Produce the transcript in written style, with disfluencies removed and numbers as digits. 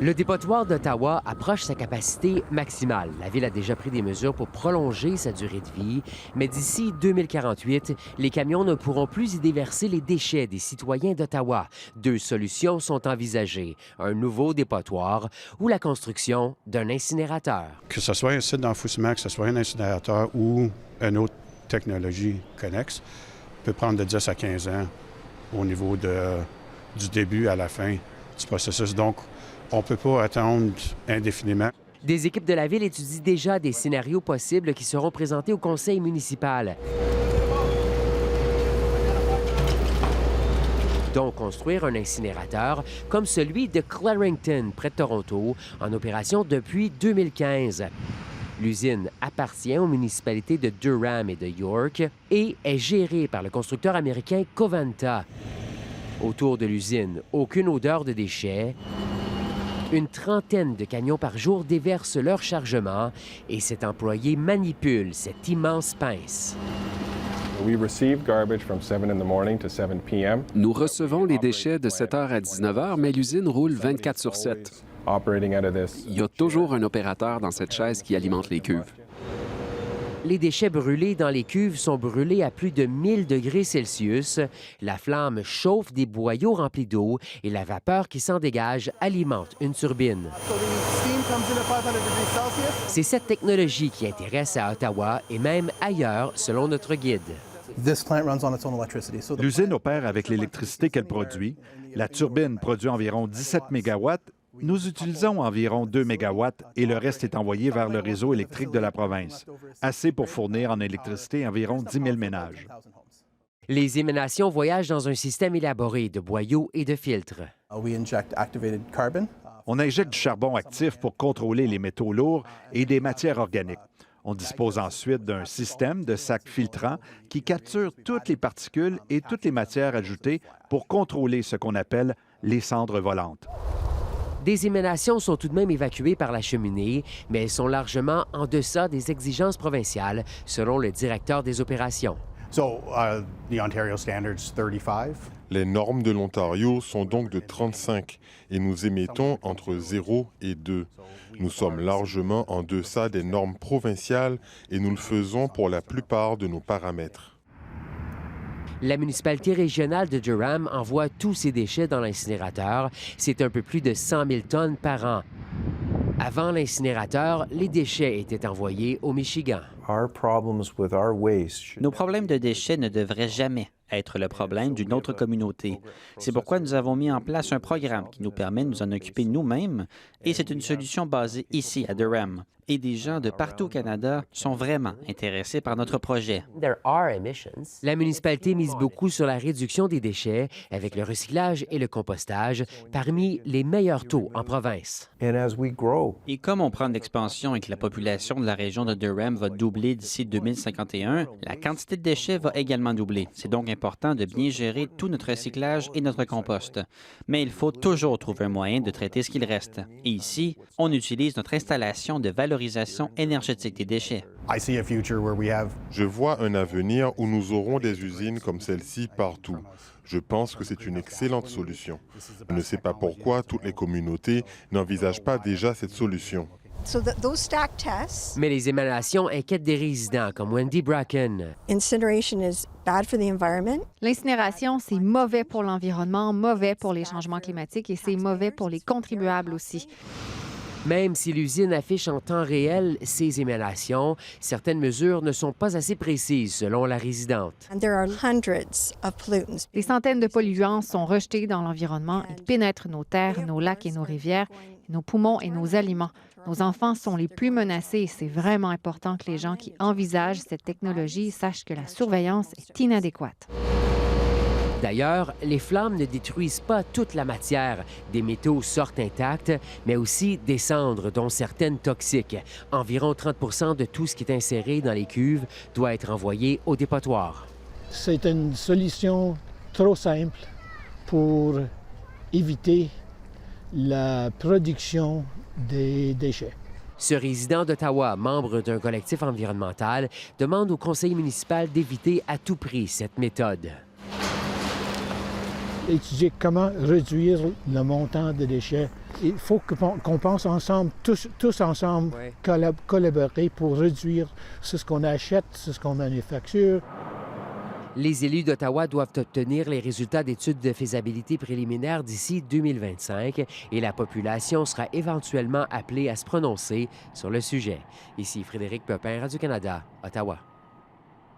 Le dépotoir d'Ottawa approche sa capacité maximale. La Ville a déjà pris des mesures pour prolonger sa durée de vie, mais d'ici 2048, les camions ne pourront plus y déverser les déchets des citoyens d'Ottawa. Deux solutions sont envisagées, un nouveau dépotoir ou la construction d'un incinérateur. Que ce soit un site d'enfouissement, que ce soit un incinérateur ou une autre technologie connexe, peut prendre de 10 à 15 ans au niveau du début à la fin du processus. Donc, on ne peut pas attendre indéfiniment. Des équipes de la Ville étudient déjà des scénarios possibles qui seront présentés au conseil municipal. Dont construire un incinérateur comme celui de Clarington, près de Toronto, en opération depuis 2015. L'usine appartient aux municipalités de Durham et de York et est gérée par le constructeur américain Covanta. Autour de l'usine, aucune odeur de déchets. Une trentaine de camions par jour déversent leur chargement et cet employé manipule cette immense pince. Nous recevons les déchets de 7 h à 19 h, mais l'usine roule 24 sur 7. Il y a toujours un opérateur dans cette chaise qui alimente les cuves. Les déchets brûlés dans les cuves sont brûlés à plus de 1000 degrés Celsius. La flamme chauffe des boyaux remplis d'eau et la vapeur qui s'en dégage alimente une turbine. C'est cette technologie qui intéresse à Ottawa et même ailleurs, selon notre guide. L'usine opère avec l'électricité qu'elle produit. La turbine produit environ 17 mégawatts. Nous utilisons environ 2 mégawatts et le reste est envoyé vers le réseau électrique de la province. Assez pour fournir en électricité environ 10 000 ménages. Les émanations voyagent dans un système élaboré de boyaux et de filtres. On injecte du charbon actif pour contrôler les métaux lourds et des matières organiques. On dispose ensuite d'un système de sacs filtrants qui capture toutes les particules et toutes les matières ajoutées pour contrôler ce qu'on appelle les cendres volantes. Des émanations sont tout de même évacuées par la cheminée, mais elles sont largement en deçà des exigences provinciales, selon le directeur des opérations. Les normes de l'Ontario sont donc de 35 et nous émettons entre 0 et 2. Nous sommes largement en deçà des normes provinciales et nous le faisons pour la plupart de nos paramètres. La municipalité régionale de Durham envoie tous ses déchets dans l'incinérateur. C'est un peu plus de 100 000 tonnes par an. Avant l'incinérateur, les déchets étaient envoyés au Michigan. Nos problèmes de déchets ne devraient jamais être le problème d'une autre communauté. C'est pourquoi nous avons mis en place un programme qui nous permet de nous en occuper nous-mêmes et c'est une solution basée ici à Durham. Et des gens de partout au Canada sont vraiment intéressés par notre projet. La municipalité mise beaucoup sur la réduction des déchets avec le recyclage et le compostage, parmi les meilleurs taux en province. Et comme on prend de l'expansion et que la population de la région de Durham va doubler d'ici 2051, la quantité de déchets va également doubler. C'est donc important de bien gérer tout notre recyclage et notre compost. Mais il faut toujours trouver un moyen de traiter ce qu'il reste. Et ici, on utilise notre installation de valorisation énergétique des déchets. Je vois un avenir où nous aurons des usines comme celle-ci partout. Je pense que c'est une excellente solution. Je ne sais pas pourquoi toutes les communautés n'envisagent pas déjà cette solution. Mais les émanations inquiètent des résidents comme Wendy Bracken. L'incinération, c'est mauvais pour l'environnement, mauvais pour les changements climatiques et c'est mauvais pour les contribuables aussi. Même si l'usine affiche en temps réel ses émanations, certaines mesures ne sont pas assez précises, selon la résidente. Des centaines de polluants sont rejetés dans l'environnement. Ils pénètrent nos terres, nos lacs et nos rivières, nos poumons et nos aliments. Nos enfants sont les plus menacés et c'est vraiment important que les gens qui envisagent cette technologie sachent que la surveillance est inadéquate. D'ailleurs, les flammes ne détruisent pas toute la matière. Des métaux sortent intacts, mais aussi des cendres, dont certaines toxiques. Environ 30 de tout ce qui est inséré dans les cuves doit être envoyé au dépotoir. C'est une solution trop simple pour éviter la production des déchets. Ce résident d'Ottawa, membre d'un collectif environnemental, demande au conseil municipal d'éviter à tout prix cette méthode. Étudier comment réduire le montant de déchets il faut qu'on pense ensemble, tous ensemble, collaborer pour réduire ce qu'on achète, ce qu'on manufacture. Les élus d'Ottawa doivent obtenir les résultats d'études de faisabilité préliminaires d'ici 2025 et la population sera éventuellement appelée à se prononcer sur le sujet. Ici Frédéric Pepin, Radio-Canada, Ottawa.